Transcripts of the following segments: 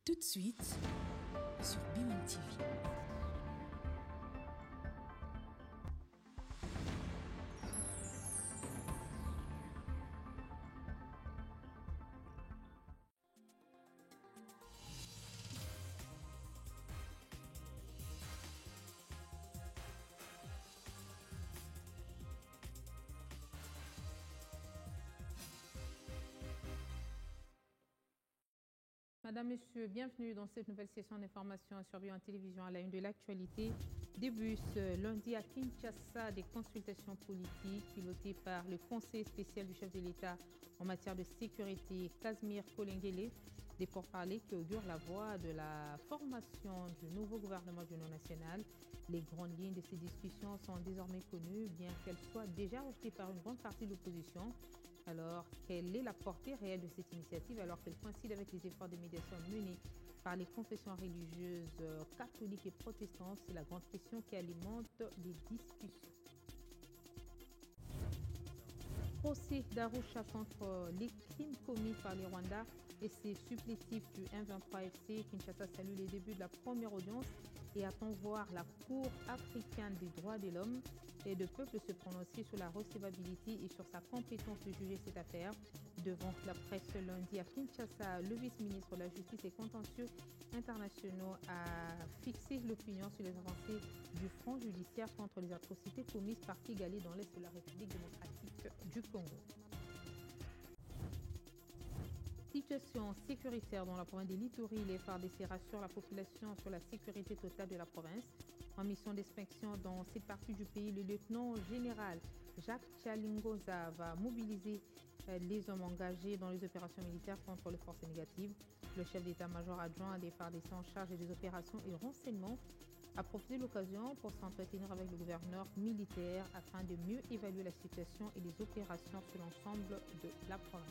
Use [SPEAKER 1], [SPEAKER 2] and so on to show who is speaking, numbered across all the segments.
[SPEAKER 1] Tout de suite sur Bimon TV.
[SPEAKER 2] Madame, Monsieur, bienvenue dans cette nouvelle session d'information sur Bimon Télévision à la une de l'actualité. Début ce lundi à Kinshasa des consultations politiques pilotées par le Conseil spécial du chef de l'État en matière de sécurité, Casimir Kolengele, des pourparlers qui augurent la voie de la formation du nouveau gouvernement d'union nationale. Les grandes lignes de ces discussions sont désormais connues, bien qu'elles soient déjà rejetées par une grande partie de l'opposition. Alors, quelle est la portée réelle de cette initiative alors qu'elle coïncide avec les efforts de médiation menés par les confessions religieuses catholiques et protestantes? C'est la grande question qui alimente les discussions. Procès d'Arusha contre les crimes commis par les Rwandais et ses supplétifs du M23 FC. Kinshasa salue les débuts de la première audience et attend voir la Cour africaine des droits de l'homme et de peuple se prononcer sur la recevabilité et sur sa compétence de juger cette affaire. Devant la presse lundi à Kinshasa, le vice-ministre de la Justice et contentieux internationaux a fixé l'opinion sur les avancées du front judiciaire contre les atrocités commises par Kigali dans l'est de la République démocratique du Congo. Situation sécuritaire dans la province des Littoris, les FARDC rassurent la population sur la sécurité totale de la province. En mission d'inspection dans cette partie du pays, le lieutenant-général Jacques Chalingoza va mobiliser les hommes engagés dans les opérations militaires contre les forces négatives. Le chef d'état-major adjoint des FARDC en charge des opérations et renseignements a profité de l'occasion pour s'entretenir avec le gouverneur militaire afin de mieux évaluer la situation et les opérations sur l'ensemble de la province.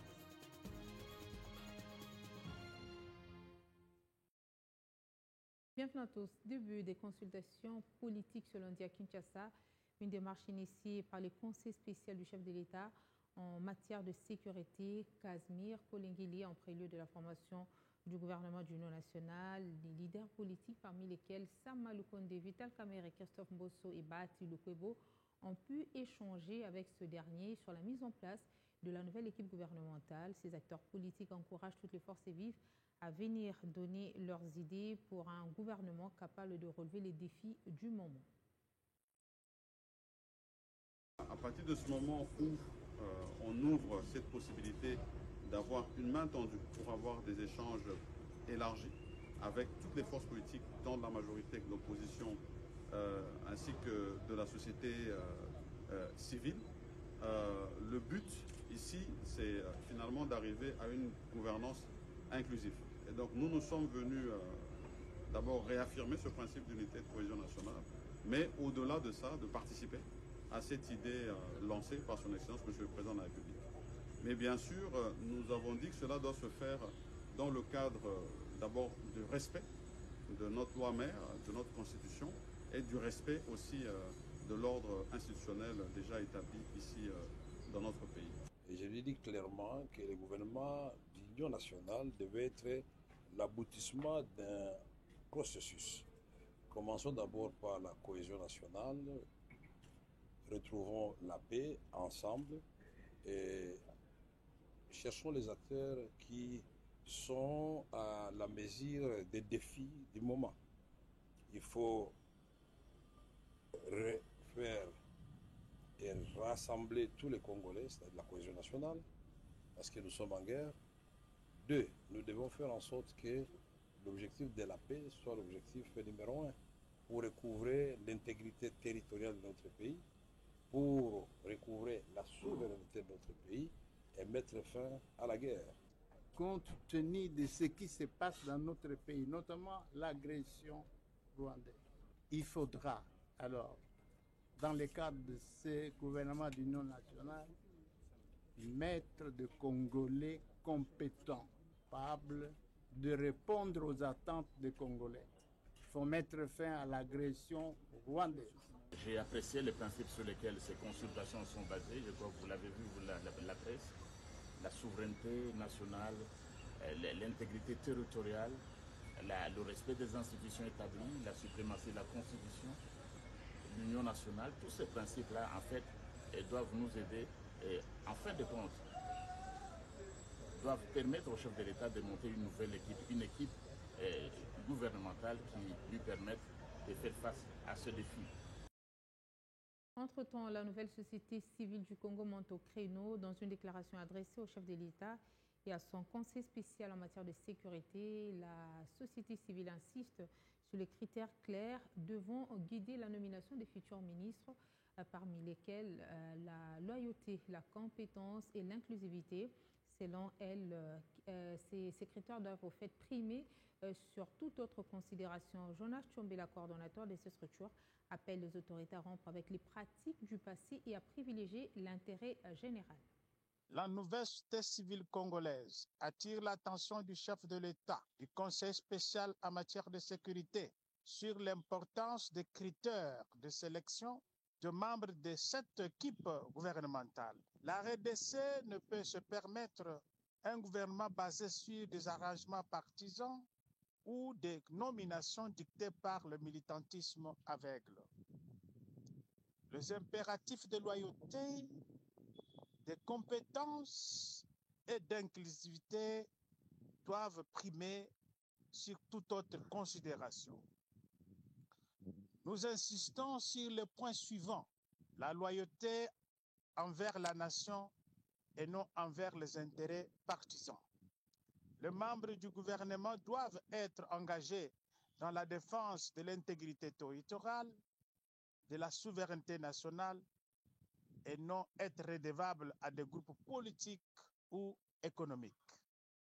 [SPEAKER 2] Bienvenue à tous. Début des consultations politiques ce lundi à Kinshasa, une démarche initiée par le Conseil spécial du chef de l'État en matière de sécurité, Casimir Kolengele, en prélude de la formation du gouvernement d'union nationale. Les leaders politiques, parmi lesquels Sama Lukonde, Vital Kamerhe, Christophe Mbosso et Bahati Lukwebo, ont pu échanger avec ce dernier sur la mise en place de la nouvelle équipe gouvernementale. Ces acteurs politiques encouragent toutes les forces vives à venir donner leurs idées pour un gouvernement capable de relever les défis du moment.
[SPEAKER 3] À partir de ce moment où on ouvre cette possibilité d'avoir une main tendue pour avoir des échanges élargis avec toutes les forces politiques, tant de la majorité que de l'opposition, ainsi que de la société civile, le but ici, c'est finalement d'arriver à une gouvernance inclusif. Et donc nous sommes venus d'abord réaffirmer ce principe d'unité et de cohésion nationale, mais au-delà de ça, de participer à cette idée lancée par son Excellence, Monsieur le Président de la République. Mais bien sûr, nous avons dit que cela doit se faire dans le cadre d'abord du respect de notre loi mère, de notre Constitution, et du respect aussi de l'ordre institutionnel déjà établi ici dans notre pays.
[SPEAKER 4] Et je lui dis clairement que le gouvernement d'union nationale devait être l'aboutissement d'un processus. Commençons d'abord par la cohésion nationale, retrouvons la paix ensemble et cherchons les acteurs qui sont à la mesure des défis du moment. Il faut refaire et rassembler tous les Congolais, c'est-à-dire la cohésion nationale, parce que nous sommes en guerre. Deux, nous devons faire en sorte que l'objectif de la paix soit l'objectif numéro un pour recouvrer l'intégrité territoriale de notre pays, pour recouvrer la souveraineté de notre pays et mettre fin à la guerre.
[SPEAKER 5] Compte tenu de ce qui se passe dans notre pays, notamment l'agression rwandaise, il faudra alors, dans le cadre de ce gouvernement d'union nationale, mettre des Congolais compétents, capables de répondre aux attentes des Congolais. Il faut mettre fin à l'agression rwandaise.
[SPEAKER 6] J'ai apprécié les principes sur lesquels ces consultations sont basées. Je crois que vous l'avez vu, la presse. La souveraineté nationale, l'intégrité territoriale, le respect des institutions établies, la suprématie de la Constitution, l'union nationale, tous ces principes-là, en fait, doivent nous aider et, en fin de compte, doivent permettre au chef de l'État de monter une équipe gouvernementale qui lui permette de faire face à ce défi.
[SPEAKER 2] Entre-temps, la nouvelle société civile du Congo monte au créneau dans une déclaration adressée au chef de l'État et à son conseil spécial en matière de sécurité. La société civile insiste sur les critères clairs devant guider la nomination des futurs ministres, parmi lesquels la loyauté, la compétence et l'inclusivité. Selon elle, ces critères doivent au fait primer sur toute autre considération. Jonas Tchombela, coordonnateur de ces structures, appelle les autorités à rompre avec les pratiques du passé et à privilégier l'intérêt général.
[SPEAKER 5] La nouvelle société civile congolaise attire l'attention du chef de l'État, du Conseil spécial en matière de sécurité, sur l'importance des critères de sélection de membres de cette équipe gouvernementale. La RDC ne peut se permettre un gouvernement basé sur des arrangements partisans ou des nominations dictées par le militantisme aveugle. Les impératifs de loyauté, de compétences et d'inclusivité doivent primer sur toute autre considération. Nous insistons sur le point suivant, la loyauté envers la nation et non envers les intérêts partisans. Les membres du gouvernement doivent être engagés dans la défense de l'intégrité territoriale, de la souveraineté nationale et non être redevables à des groupes politiques ou économiques.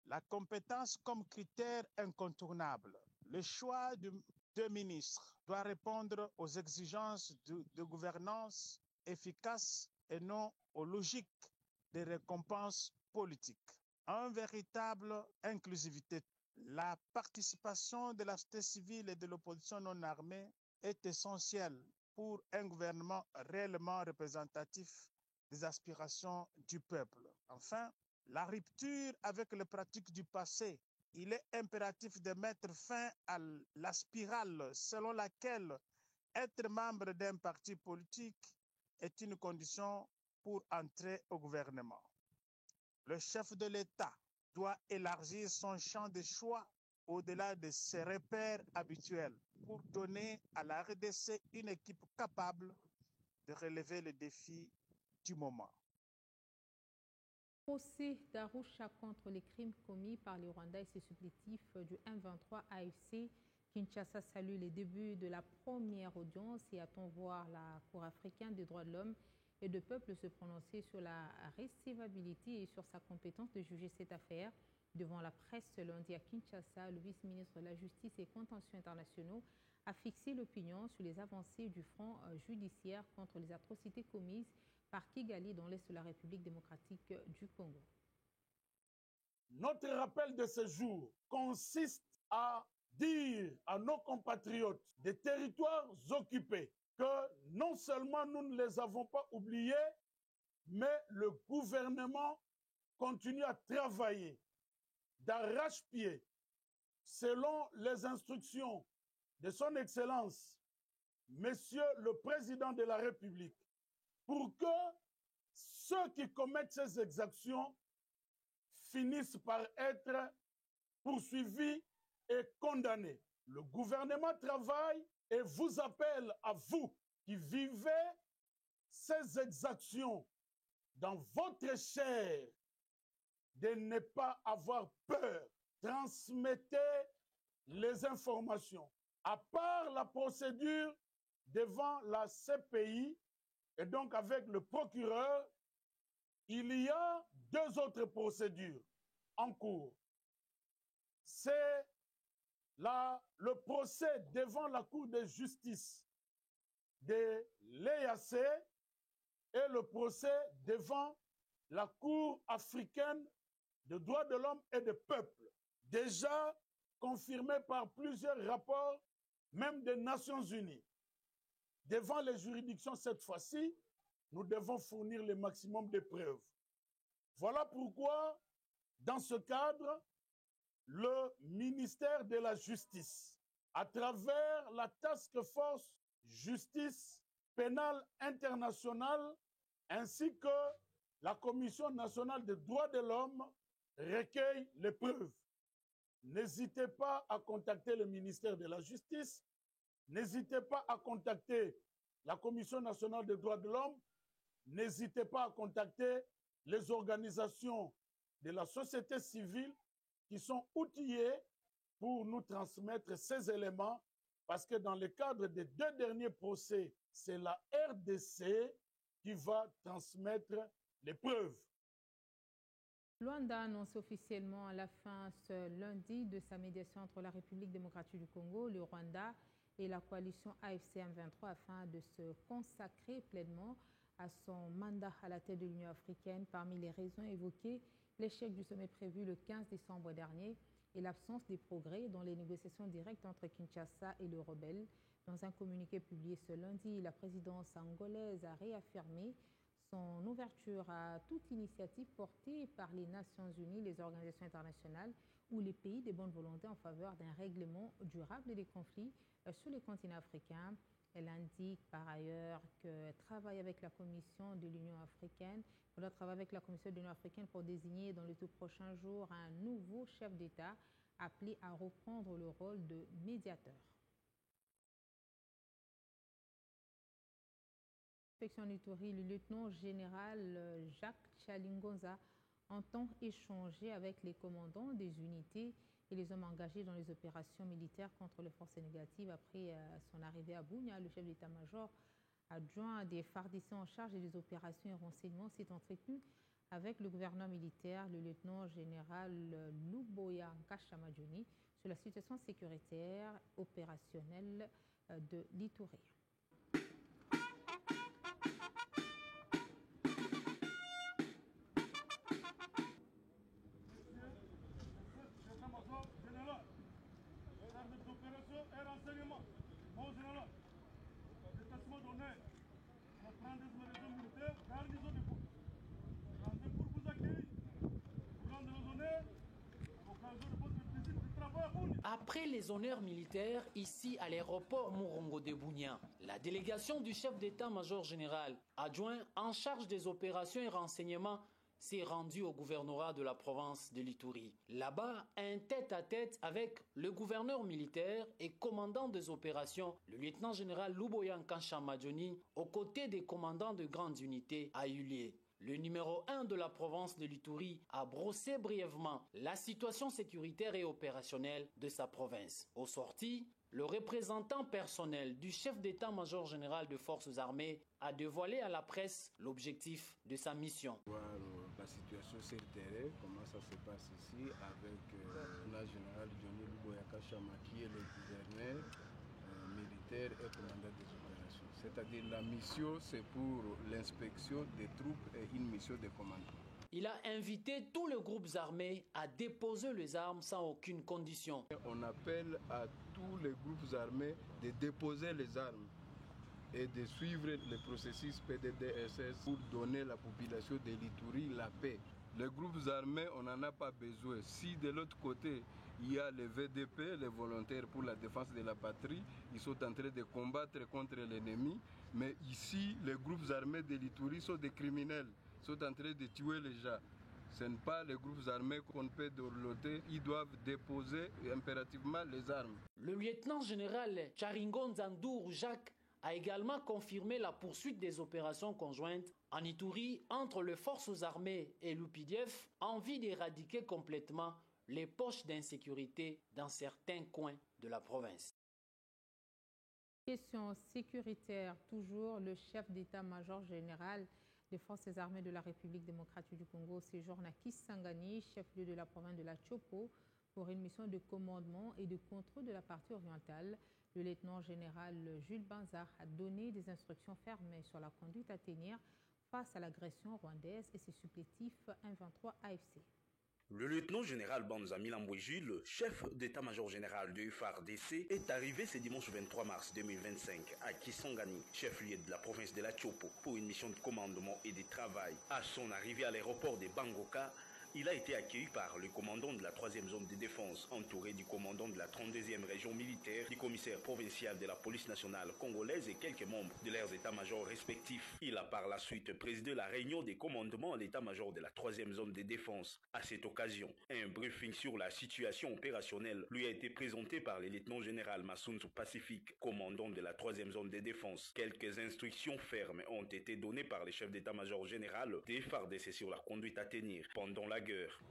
[SPEAKER 5] La compétence comme critère incontournable. Le choix de ministres doit répondre aux exigences de gouvernance efficace et non aux logiques des récompenses politiques. Une véritable inclusivité. La participation de la société civile et de l'opposition non armée est essentielle pour un gouvernement réellement représentatif des aspirations du peuple. Enfin, la rupture avec les pratiques du passé. Il est impératif de mettre fin à la spirale selon laquelle être membre d'un parti politique est une condition pour entrer au gouvernement. Le chef de l'État doit élargir son champ de choix au-delà de ses repères habituels pour donner à la RDC une équipe capable de relever les défis du moment.
[SPEAKER 2] Procès d'Arusha contre les crimes commis par les Rwandais et ses supplétifs du M23 AFC. Kinshasa salue les débuts de la première audience et attend voir la Cour africaine des droits de l'homme et de peuple se prononcer sur la recevabilité et sur sa compétence de juger cette affaire. Devant la presse ce lundi à Kinshasa, le vice-ministre de la Justice et Contentieux internationaux a fixé l'opinion sur les avancées du front judiciaire contre les atrocités commises par Kigali dans l'est de la République démocratique du Congo.
[SPEAKER 7] Notre rappel de ce jour consiste à dire à nos compatriotes des territoires occupés que non seulement nous ne les avons pas oubliés, mais le gouvernement continue à travailler d'arrache-pied selon les instructions de son Excellence, Monsieur le Président de la République, pour que ceux qui commettent ces exactions finissent par être poursuivis et condamnés. Le gouvernement travaille et vous appelle à vous qui vivez ces exactions dans votre chair de ne pas avoir peur. Transmettez les informations. À part la procédure devant la CPI, et donc avec le procureur, il y a deux autres procédures en cours. C'est le procès devant la Cour de justice de l'EAC et le procès devant la Cour africaine des droits de l'homme et des peuples, déjà confirmé par plusieurs rapports, même des Nations Unies. Devant les juridictions cette fois-ci, nous devons fournir le maximum de preuves. Voilà pourquoi, dans ce cadre, le ministère de la Justice, à travers la Task Force Justice pénale internationale, ainsi que la Commission nationale des droits de l'homme, recueille les preuves. N'hésitez pas à contacter le ministère de la Justice, n'hésitez pas à contacter la Commission nationale des droits de l'homme, n'hésitez pas à contacter les organisations de la société civile qui sont outillées pour nous transmettre ces éléments, parce que dans le cadre des 2 derniers procès, c'est la RDC qui va transmettre les preuves.
[SPEAKER 2] Luanda annonce officiellement à la fin ce lundi de sa médiation entre la République démocratique du Congo, le Rwanda et la coalition AFC M23 afin de se consacrer pleinement à son mandat à la tête de l'Union africaine. Parmi les raisons évoquées, l'échec du sommet prévu le 15 décembre dernier et l'absence des progrès dans les négociations directes entre Kinshasa et le rebelle. Dans un communiqué publié ce lundi, la présidence angolaise a réaffirmé son ouverture à toute initiative portée par les Nations Unies, les organisations internationales ou les pays de bonne volonté en faveur d'un règlement durable des conflits sur le continent africain. Elle indique par ailleurs que travaille avec la Commission de l'Union africaine, pour désigner dans les tout prochains jours un nouveau chef d'État appelé à reprendre le rôle de médiateur. L'inspection Ituri, le lieutenant général Jacques Chalingonza entend échanger avec les commandants des unités et les hommes engagés dans les opérations militaires contre les forces négatives après son arrivée à Bunia. Le chef d'état-major adjoint des FARDC en charge des opérations et renseignements s'est entretenu avec le gouverneur militaire, le lieutenant général Luboya Nkashamadjoni, sur la situation sécuritaire opérationnelle de l'Ituri.
[SPEAKER 8] Après les honneurs militaires ici à l'aéroport Murongo de Bunia, la délégation du chef d'état-major général adjoint en charge des opérations et renseignements s'est rendue au gouvernorat de la province de l'Ituri. Là-bas, un tête-à-tête avec le gouverneur militaire et commandant des opérations, le lieutenant général Luboya Nkashamadjoni, aux côtés des commandants de grandes unités, a eu lieu. Le numéro 1 de la province de l'Ituri a brossé brièvement la situation sécuritaire et opérationnelle de sa province. Au sorti, le représentant personnel du chef d'état-major général des forces armées a dévoilé à la presse l'objectif de sa mission.
[SPEAKER 9] Voir la situation sur le terrain, comment ça se passe ici avec le général Johnny Luboya Nkashama qui est le gouverneur militaire et commandant des opérations. C'est-à-dire la mission, c'est pour l'inspection des troupes et une mission de commandement.
[SPEAKER 8] Il a invité tous les groupes armés à déposer les armes sans aucune condition.
[SPEAKER 9] On appelle à tous les groupes armés de déposer les armes et de suivre le processus PDDSS pour donner à la population de l'Ituri la paix. Les groupes armés, on n'en a pas besoin. Si de l'autre côté, il y a les VDP, les volontaires pour la défense de la patrie, ils sont en train de combattre contre l'ennemi. Mais ici, les groupes armés de l'Ituri sont des criminels, sont en train de tuer les gens. Ce n'est pas les groupes armés qu'on peut dorloter, ils doivent déposer impérativement les armes.
[SPEAKER 8] Le lieutenant général Charingonza Ndour Jacques a également confirmé la poursuite des opérations conjointes en Ituri entre les forces armées et l'UPDF en vue d'éradiquer complètement les poches d'insécurité dans certains coins de la province.
[SPEAKER 2] Question sécuritaire, toujours, le chef d'état-major général des forces armées de la République démocratique du Congo séjourne à Kisangani, chef-lieu de la province de la Chopo, pour une mission de commandement et de contrôle de la partie orientale. Le lieutenant général Jules Banzar a donné des instructions fermes sur la conduite à tenir face à l'agression rwandaise et ses supplétifs M23 AFC.
[SPEAKER 10] Le lieutenant général Banza Milambwe Jules, chef d'état-major général du FARDC, est arrivé ce dimanche 23 mars 2025 à Kisangani, chef-lieu de la province de la Chopo, pour une mission de commandement et de travail. À son arrivée à l'aéroport de Bangoka, Il a été accueilli par le commandant de la 3e zone de défense, entouré du commandant de la 32e région militaire, du commissaire provincial de la police nationale congolaise et quelques membres de leurs états-majors respectifs. Il a par la suite présidé la réunion des commandements à l'état-major de la 3e zone de défense. À cette occasion, un briefing sur la situation opérationnelle lui a été présenté par le lieutenant-général Massounzou Pacifique, commandant de la 3e zone de défense. Quelques instructions fermes ont été données par le chef d'état-major général des FARDC sur la conduite à tenir pendant la guerre.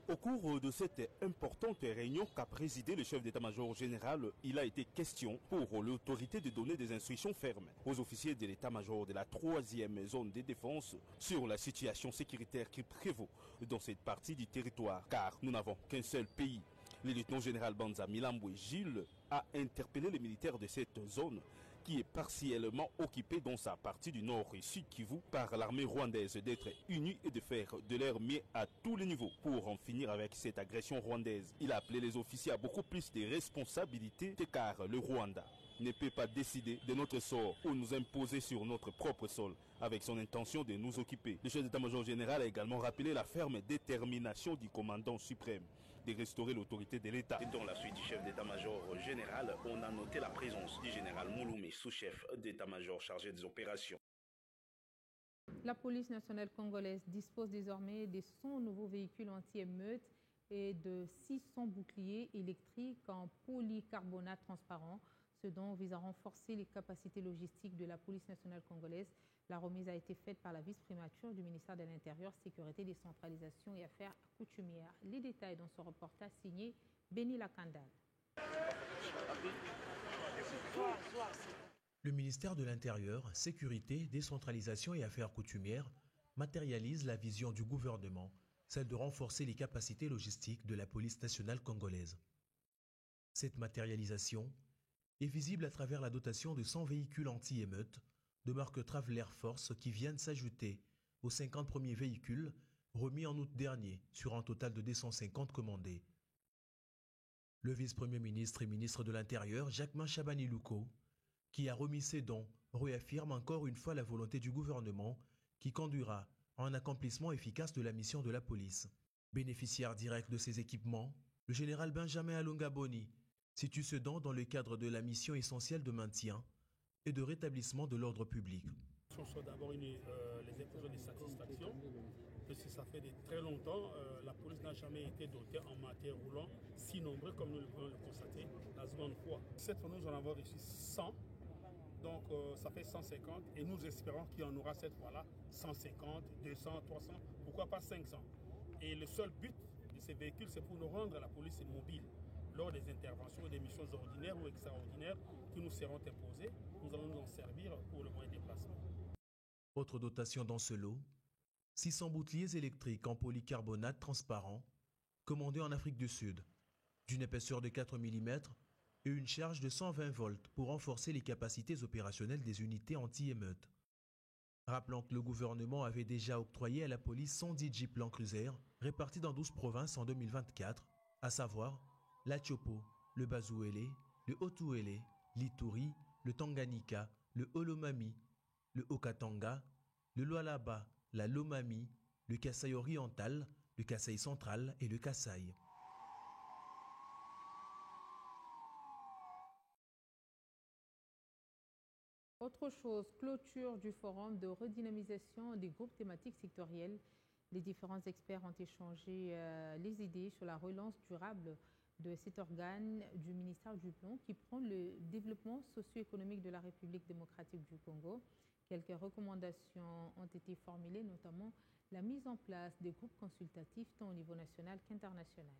[SPEAKER 11] Au cours de cette importante réunion qu'a présidé le chef d'état-major général, il a été question pour l'autorité de donner des instructions fermes aux officiers de l'état-major de la 3e zone de défense sur la situation sécuritaire qui prévaut dans cette partie du territoire, car nous n'avons qu'un seul pays. Le lieutenant-général Banza Milambwe Gilles a interpellé les militaires de cette zone qui est partiellement occupée dans sa partie du nord et sud Kivu par l'armée rwandaise d'être unie et de faire de leur mieux à tous les niveaux pour en finir avec cette agression rwandaise. Il a appelé les officiers à beaucoup plus de responsabilités car le Rwanda ne peut pas décider de notre sort ou nous imposer sur notre propre sol avec son intention de nous occuper. Le chef d'état-major général a également rappelé la ferme détermination du commandant suprême de restaurer l'autorité de l'État.
[SPEAKER 10] Et dans la suite du chef d'état-major général, on a noté la présence du général Mouloumé, sous-chef d'état-major chargé des opérations.
[SPEAKER 2] La police nationale congolaise dispose désormais de 100 nouveaux véhicules anti-émeutes et de 600 boucliers électriques en polycarbonate transparent, ce dont vise à renforcer les capacités logistiques de la police nationale congolaise. La remise a été faite par la vice-primature du ministère de l'Intérieur, Sécurité, Décentralisation et Affaires coutumières. Les détails dans ce reportage signé Béni Lakandal.
[SPEAKER 12] Le ministère de l'Intérieur, Sécurité, Décentralisation et Affaires coutumières matérialise la vision du gouvernement, celle de renforcer les capacités logistiques de la police nationale congolaise. Cette matérialisation est visible à travers la dotation de 100 véhicules anti-émeutes de marque Traveler Force qui viennent s'ajouter aux 50 premiers véhicules remis en août dernier sur un total de 250 commandés. Le vice-premier ministre et ministre de l'Intérieur, Jacquemin Chabani-Louko, qui a remis ses dons, réaffirme encore une fois la volonté du gouvernement qui conduira à un accomplissement efficace de la mission de la police. Bénéficiaire direct de ces équipements, le général Benjamin Alonga Boni situe ce don dans le cadre de la mission essentielle de maintien et de rétablissement de l'ordre public.
[SPEAKER 13] Ce sont d'abord les expressions de satisfaction, parce que ça fait de très longtemps, la police n'a jamais été dotée en matériel roulant si nombreux comme nous le pouvons le constater la seconde fois. Cette fois, nous en avons reçu 100, donc ça fait 150, et nous espérons qu'il y en aura cette fois-là 150, 200, 300, pourquoi pas 500. Et le seul but de ces véhicules, c'est pour nous rendre à la police mobile. Lors des interventions, des missions ordinaires ou extraordinaires qui nous seront imposées, nous allons nous en servir pour le moyen de déplacement.
[SPEAKER 12] Autre dotation dans ce lot, 600 boucliers électriques en polycarbonate transparent, commandés en Afrique du Sud, d'une épaisseur de 4 mm et une charge de 120 volts pour renforcer les capacités opérationnelles des unités anti-émeutes. Rappelons que le gouvernement avait déjà octroyé à la police 110 Jeeps Land Cruiser répartis dans 12 provinces en 2024, à savoir la Chopo, le Bazouélé, le Haut-Ouélé, l'Ituri, le Tanganyika, le Olomami, le Haut-Katanga, le Lualaba, la Lomami, le Kasaï oriental, le Kasaï central et le Kasaï.
[SPEAKER 2] Autre chose, clôture du forum de redynamisation des groupes thématiques sectoriels. Les différents experts ont échangé les idées sur la relance durable de cet organe du ministère du Plan qui prend le développement socio-économique de la République démocratique du Congo. Quelques recommandations ont été formulées, notamment la mise en place des groupes consultatifs tant au niveau national qu'international.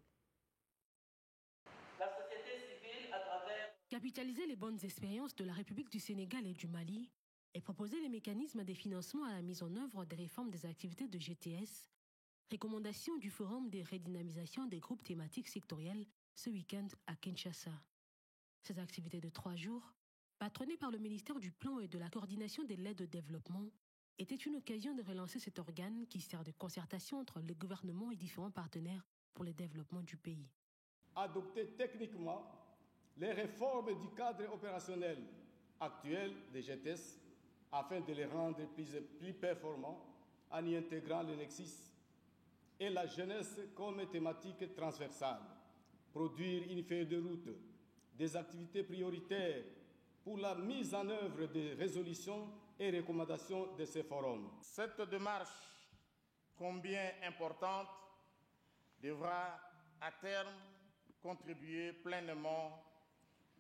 [SPEAKER 14] La société civile, à travers...
[SPEAKER 1] Capitaliser les bonnes expériences de la République du Sénégal et du Mali et proposer les mécanismes de financement à la mise en œuvre des réformes des activités de GTS. Recommandation du Forum de redynamisation des groupes thématiques sectoriels ce week-end à Kinshasa. Ces activités de 3 jours, patronnées par le ministère du Plan et de la coordination de l'aide au développement, étaient une occasion de relancer cet organe qui sert de concertation entre le gouvernement et différents partenaires pour le développement du pays.
[SPEAKER 15] Adopter techniquement les réformes du cadre opérationnel actuel des GTS afin de les rendre plus performants en y intégrant le nexus et la jeunesse comme thématique transversale. Produire une feuille de route, des activités prioritaires pour la mise en œuvre des résolutions et recommandations de ces forums.
[SPEAKER 16] Cette démarche, combien importante, devra à terme contribuer pleinement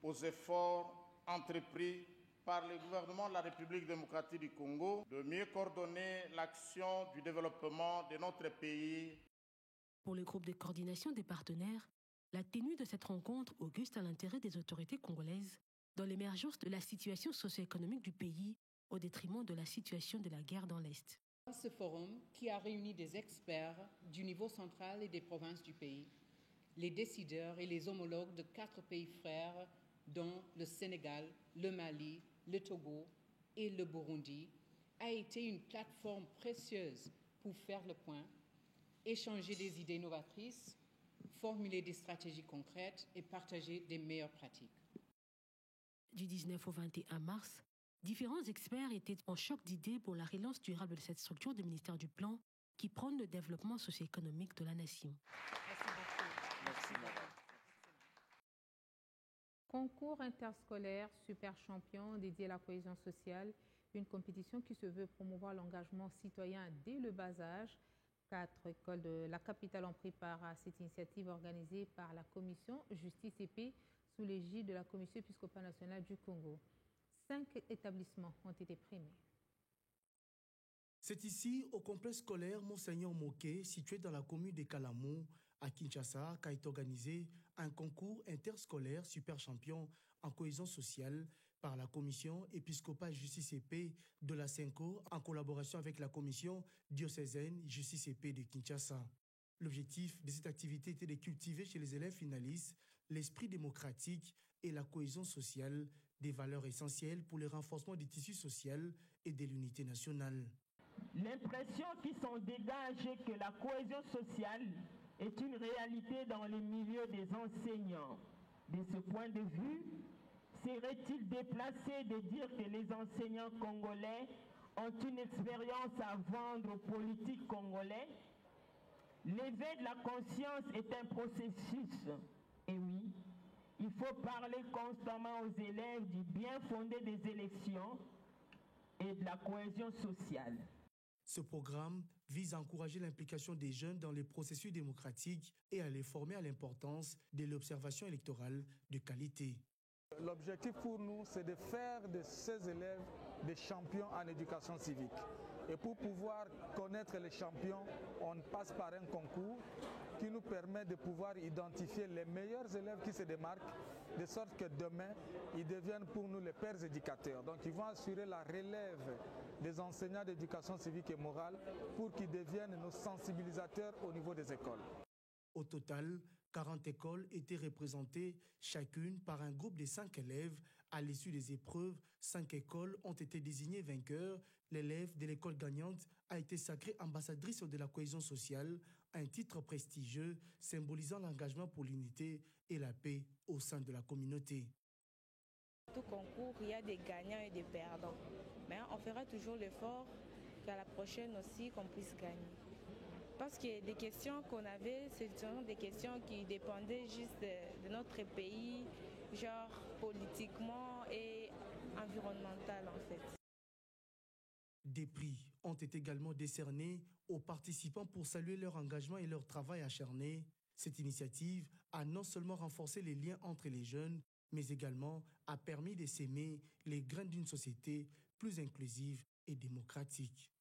[SPEAKER 16] aux efforts entrepris par le gouvernement de la République démocratique du Congo de mieux coordonner l'action du développement de notre pays.
[SPEAKER 1] Pour le groupe de coordination des partenaires, la tenue de cette rencontre auguste à l'intérêt des autorités congolaises dans l'émergence de la situation socio-économique du pays au détriment de la situation de la guerre dans l'Est.
[SPEAKER 17] Ce forum qui a réuni des experts du niveau central et des provinces du pays, les décideurs et les homologues de 4 pays frères dont le Sénégal, le Mali, le Togo et le Burundi, a été une plateforme précieuse pour faire le point, échanger des idées novatrices, formuler des stratégies concrètes et partager des meilleures pratiques.
[SPEAKER 1] Du 19 au 21 mars, différents experts étaient en choc d'idées pour la relance durable de cette structure du ministère du Plan qui prône le développement socio-économique de la nation.
[SPEAKER 2] Merci beaucoup. Concours interscolaire super champion dédié à la cohésion sociale, une compétition qui se veut promouvoir l'engagement citoyen dès le bas âge. 4 écoles de la capitale ont pris part à cette initiative organisée par la commission Justice et Paix sous l'égide de la Commission épiscopale nationale du Congo. 5 établissements ont été primés.
[SPEAKER 18] C'est ici, au complexe scolaire Monseigneur Moké, situé dans la commune de Kalamou, à Kinshasa, qu'a été organisé un concours interscolaire super champion en cohésion sociale par la Commission épiscopale Justice et Paix de la CENCO en collaboration avec la Commission diocésaine Justice et Paix de Kinshasa. L'objectif de cette activité était de cultiver chez les élèves finalistes l'esprit démocratique et la cohésion sociale, des valeurs essentielles pour le renforcement du tissu social et de l'unité nationale.
[SPEAKER 19] L'impression qui s'en dégage est que la cohésion sociale est une réalité dans les milieux des enseignants. De ce point de vue, serait-il déplacé de dire que les enseignants congolais ont une expérience à vendre aux politiques congolais? L'éveil de la conscience est un processus. Et oui, il faut parler constamment aux élèves du bien fondé des élections et de la cohésion sociale.
[SPEAKER 18] Ce programme vise à encourager l'implication des jeunes dans les processus démocratiques et à les former à l'importance de l'observation électorale de qualité.
[SPEAKER 20] L'objectif pour nous, c'est de faire de ces élèves des champions en éducation civique. Et pour pouvoir connaître les champions, on passe par un concours qui nous permet de pouvoir identifier les meilleurs élèves qui se démarquent, de sorte que demain, ils deviennent pour nous les pères éducateurs. Donc ils vont assurer la relève des enseignants d'éducation civique et morale pour qu'ils deviennent nos sensibilisateurs au niveau des écoles.
[SPEAKER 18] Au total, 40 écoles étaient représentées, chacune par un groupe de 5 élèves. À l'issue des épreuves, 5 écoles ont été désignées vainqueurs. L'élève de l'école gagnante a été sacrée ambassadrice de la cohésion sociale, un titre prestigieux symbolisant l'engagement pour l'unité et la paix au sein de la communauté.
[SPEAKER 21] Tout concours, il y a des gagnants et des perdants. Mais on fera toujours l'effort qu'à la prochaine aussi qu'on puisse gagner. Parce que des questions qu'on avait, ce sont des questions qui dépendaient juste de notre pays, genre politiquement et environnemental en fait.
[SPEAKER 18] Des prix ont été également décernés aux participants pour saluer leur engagement et leur travail acharné. Cette initiative a non seulement renforcé les liens entre les jeunes, mais également a permis de s'aimer les graines d'une société plus inclusive et démocratique.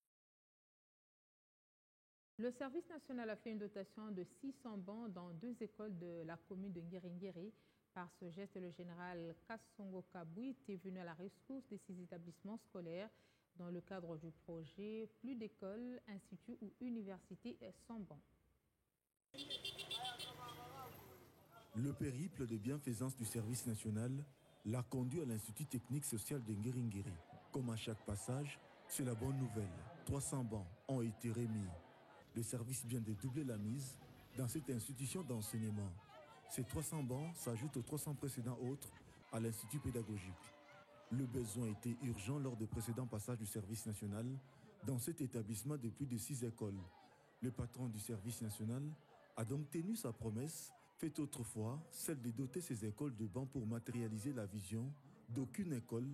[SPEAKER 2] Le service national a fait une dotation de 600 bancs dans 2 écoles de la commune de Ngiringiri. Par ce geste, le général Kassongo Kabouit est venu à la rescousse de ces établissements scolaires dans le cadre du projet Plus d'écoles, instituts ou universités sans bancs.
[SPEAKER 22] Le périple de bienfaisance du service national l'a conduit à l'Institut technique social de Ngiringiri. Comme à chaque passage, c'est la bonne nouvelle. 300 bancs ont été remis. Le service vient de doubler la mise dans cette institution d'enseignement. Ces 300 bancs s'ajoutent aux 300 précédents autres à l'Institut pédagogique. Le besoin était urgent lors des précédents passages du service national dans cet établissement de plus de 6 écoles. Le patron du service national a donc tenu sa promesse, faite autrefois, celle de doter ces écoles de bancs pour matérialiser la vision d'aucune école,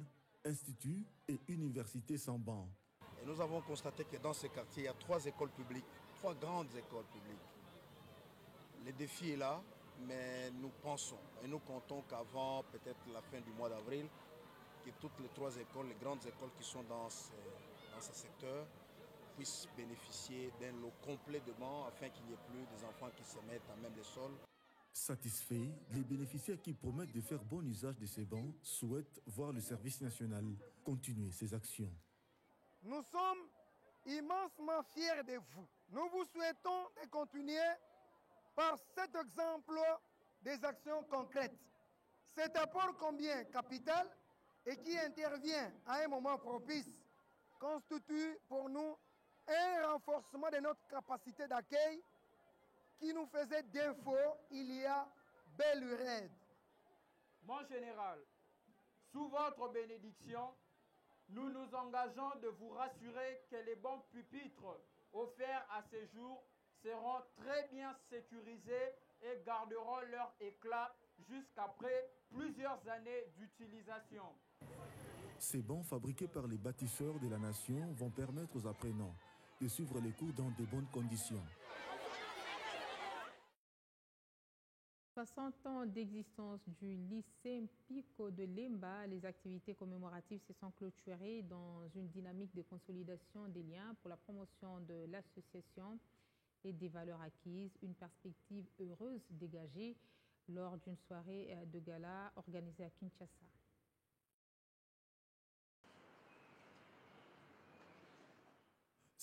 [SPEAKER 22] institut et université sans bancs.
[SPEAKER 3] Et nous avons constaté que dans ce quartier, il y a 3 écoles publiques, 3 grandes écoles publiques. Le défi est là, mais nous pensons et nous comptons qu'avant peut-être la fin du mois d'avril, que toutes les 3 écoles, les grandes écoles qui sont dans ce secteur, puissent bénéficier d'un lot complet de bancs afin qu'il n'y ait plus des enfants qui se mettent à même le sol.
[SPEAKER 22] Satisfaits, les bénéficiaires qui promettent de faire bon usage de ces bancs souhaitent voir le service national continuer ses actions.
[SPEAKER 4] Nous sommes immensement fiers de vous. Nous vous souhaitons de continuer par cet exemple des actions concrètes. Cet apport combien capital et qui intervient à un moment propice constitue pour nous un renforcement de notre capacité d'accueil qui nous faisait défaut il y a belle lurette.
[SPEAKER 23] Mon général, sous votre bénédiction, nous nous engageons de vous rassurer que les bons pupitres offerts à ces jours seront très bien sécurisés et garderont leur éclat jusqu'après plusieurs années d'utilisation.
[SPEAKER 22] Ces bancs fabriqués par les bâtisseurs de la nation vont permettre aux apprenants de suivre les cours dans de bonnes conditions.
[SPEAKER 2] 60 ans d'existence du lycée Mpiko de Lemba, les activités commémoratives se sont clôturées dans une dynamique de consolidation des liens pour la promotion de l'association et des valeurs acquises, une perspective heureuse dégagée lors d'une soirée de gala organisée à Kinshasa.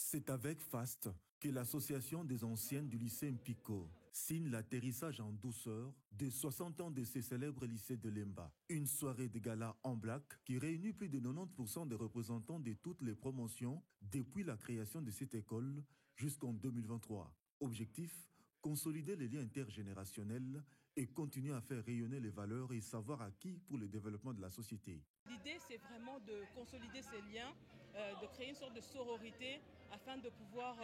[SPEAKER 22] C'est avec faste que l'association des anciennes du lycée Mpiko signe l'atterrissage en douceur de 60 ans de ce célèbre lycée de Lemba. Une soirée de gala en black qui réunit plus de 90% des représentants de toutes les promotions depuis la création de cette école jusqu'en 2023. Objectif, consolider les liens intergénérationnels et continuer à faire rayonner les valeurs et savoirs acquis pour le développement de la société.
[SPEAKER 24] L'idée, c'est vraiment de consolider ces liens, de créer une sorte de sororité afin de pouvoir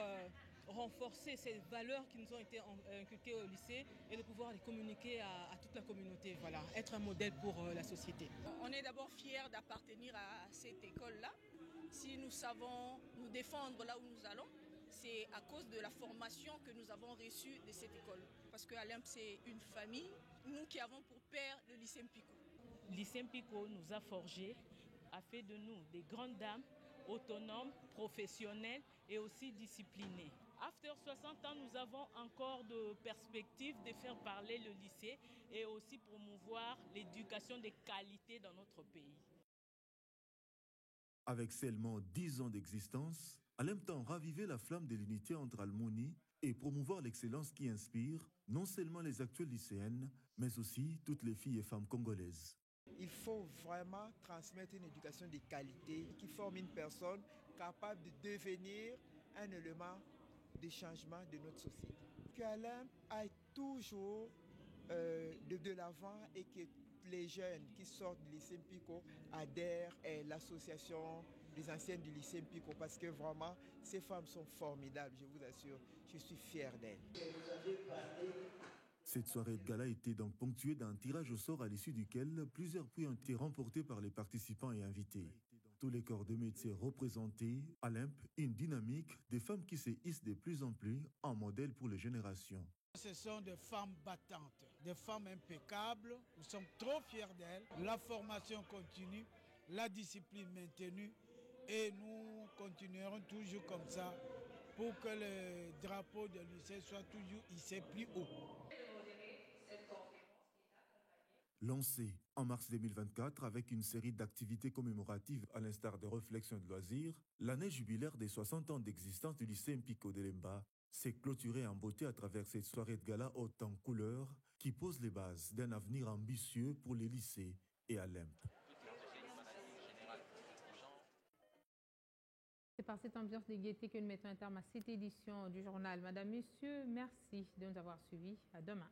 [SPEAKER 24] renforcer ces valeurs qui nous ont été inculquées au lycée et de pouvoir les communiquer à toute la communauté. Voilà, être un modèle pour la société.
[SPEAKER 25] On est d'abord fiers d'appartenir à cette école-là. Si nous savons nous défendre là où nous allons, c'est à cause de la formation que nous avons reçue de cette école. Parce que Alemp, c'est une famille, nous qui avons pour père le lycée Mpiko.
[SPEAKER 19] Le lycée Mpiko nous a forgés, a fait de nous des grandes dames, autonomes, professionnelles et aussi disciplinées. After 60 ans, nous avons encore de perspectives de faire parler le lycée et aussi promouvoir l'éducation de qualité dans notre pays.
[SPEAKER 22] Avec seulement 10 ans d'existence, Alemp tend raviver la flamme de l'unité entre Almouni et promouvoir l'excellence qui inspire non seulement les actuelles lycéennes, mais aussi toutes les filles et femmes congolaises.
[SPEAKER 26] Il faut vraiment transmettre une éducation de qualité qui forme une personne capable de devenir un élément de changement de notre société. Que Alemp aille toujours de l'avant et que les jeunes qui sortent du lycée Mpiko adhèrent à l'association des anciennes du lycée Mpiko parce que vraiment, ces femmes sont formidables, je vous assure. Je suis fier d'elles.
[SPEAKER 22] Cette soirée de gala était donc ponctuée d'un tirage au sort à l'issue duquel plusieurs prix ont été remportés par les participants et invités. Tous les corps de métier représentés, Alemp, une dynamique des femmes qui se hissent de plus en plus en modèle pour les générations.
[SPEAKER 27] Ce sont des femmes battantes, des femmes impeccables. Nous sommes trop fiers d'elles. La formation continue, la discipline maintenue et nous continuerons toujours comme ça pour que le drapeau de lycée soit toujours hissé plus haut.
[SPEAKER 22] Lancé en mars 2024 avec une série d'activités commémoratives à l'instar de réflexions de loisirs, l'année jubilaire des 60 ans d'existence du lycée Mpiko de Lemba s'est clôturée en beauté à travers cette soirée de gala haute en couleurs qui pose les bases d'un avenir ambitieux pour les lycées et Alemp.
[SPEAKER 2] C'est par cette ambiance de gaieté que nous mettons un terme à cette édition du journal. Madame, Monsieur, merci de nous avoir suivis. À demain.